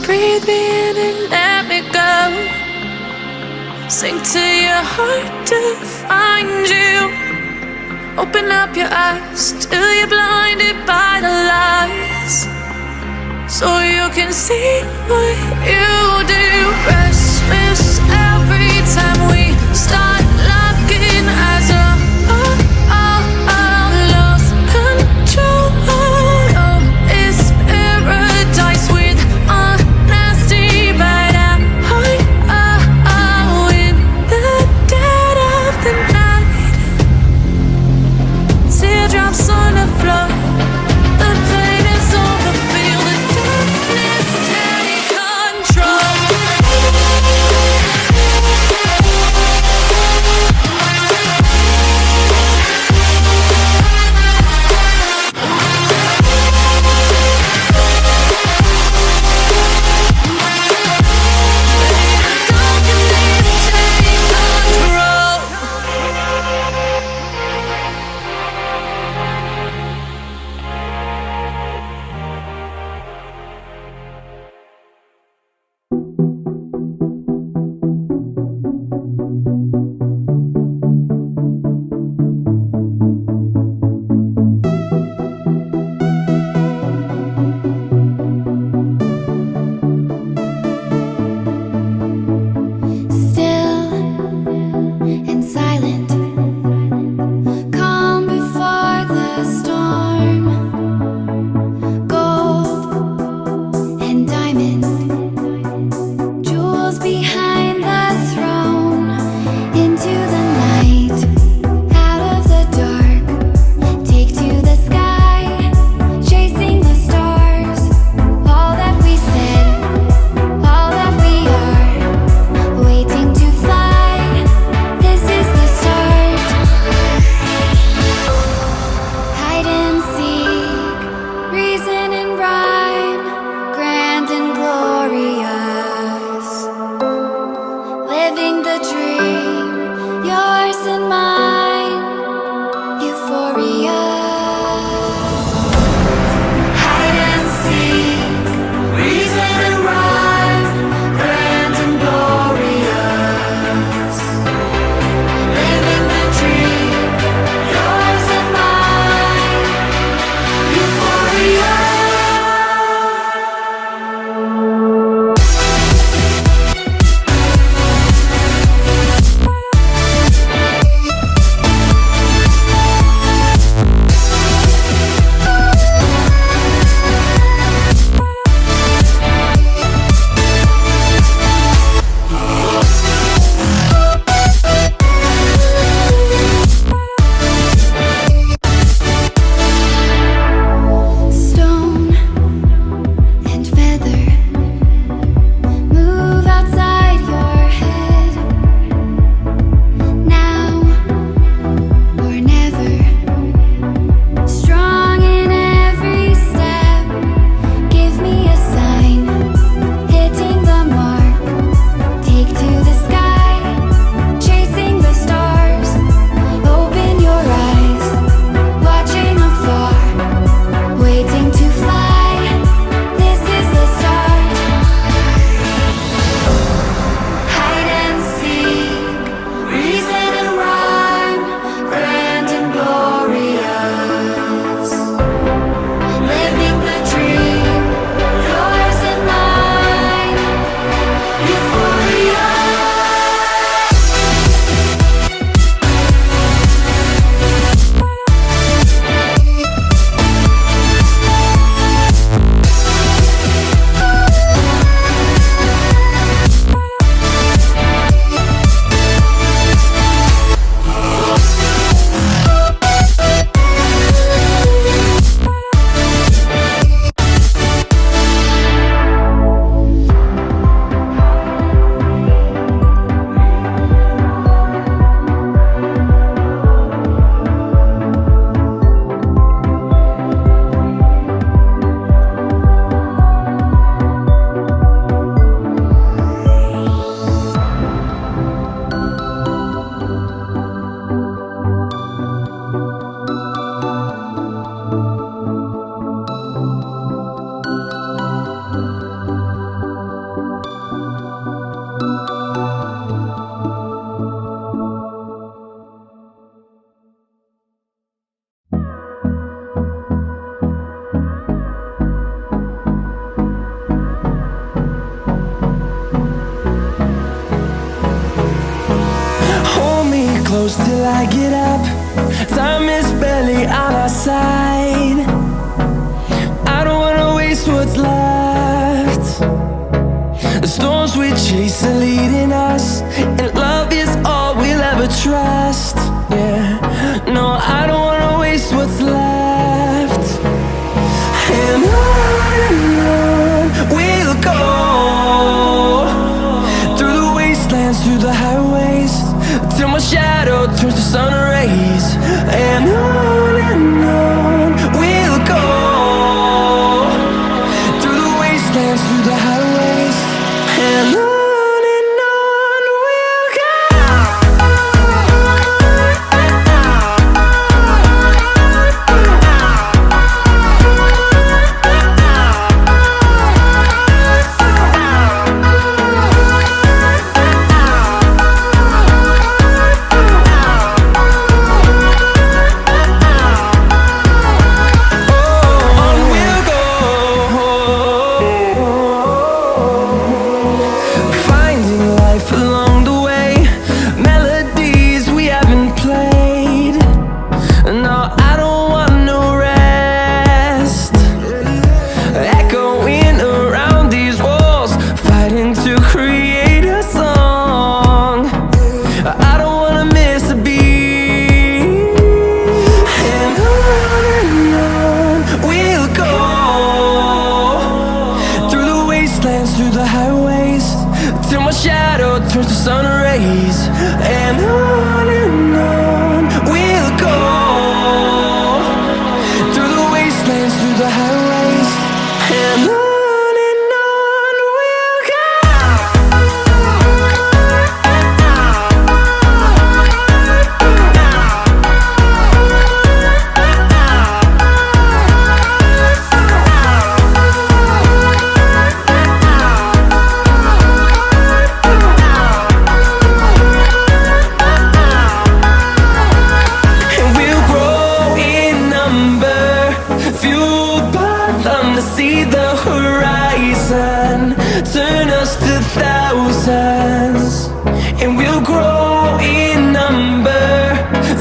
Breathe me in and let me go. Sink to your heart to find you. Open up your eyes till you're blinded by the lies, so you can see what you do. Restless every time we start locking eyes. Lost control. Oh, it's paradise with honesty, but in the dead of the night. Teardrops on the floor. The pain is over. Feel the darkness take control. close till I get up. Time is barely on our side. I don't wanna waste what's left. The storms we chase are leading us, and love is all we'll ever trust. Yeah, no, I don't wanna waste what's left. And on we'll go, through the wastelands, through the highways, till my shadow turns to sun rays. And on we'll go, through the wastelands, through the highways, and on we'll go. Through the highways, till my shadow turns to sun rays. And on we'll go, through the wastelands, through the highways, and on we'll go. See the horizon turn us to thousands, and we'll grow in number,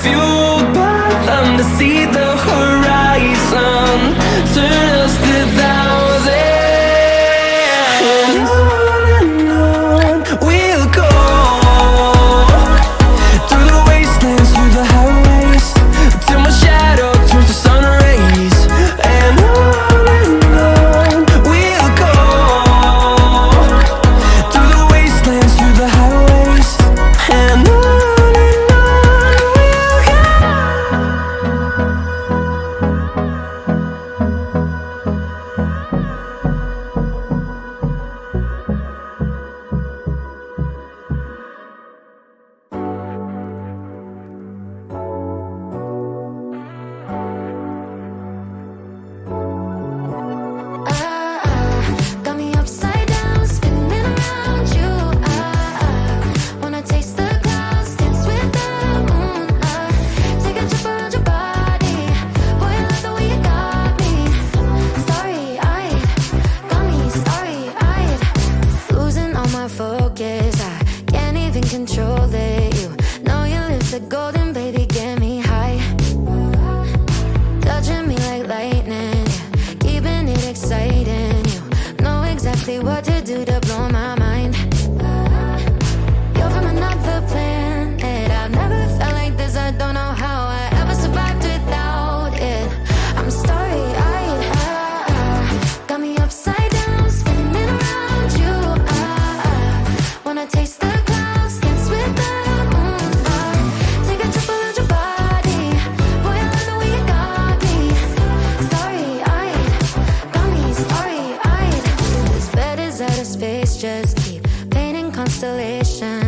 fueled by them. To see the horizon turn us to thousands, and on we'll go, through the wastelands, through the highways, till my shadow turns to sun rays. And focus, I can't even control it. You know your lips are golden, baby, get me high. Touching me like lightning, yeah, keeping it exciting. You know exactly what to do to blow my mind. You're from another planet, I've never felt like this. I don't know how I ever survived without it. I'm starry-eyed, got me upside down, spinning around you. Wanna taste the clouds, dance with the moon. Take a trip around your body, boy, I love the way you got me. Starry-eyed, got me starry-eyed. This bed is out of space, just keep painting constellations.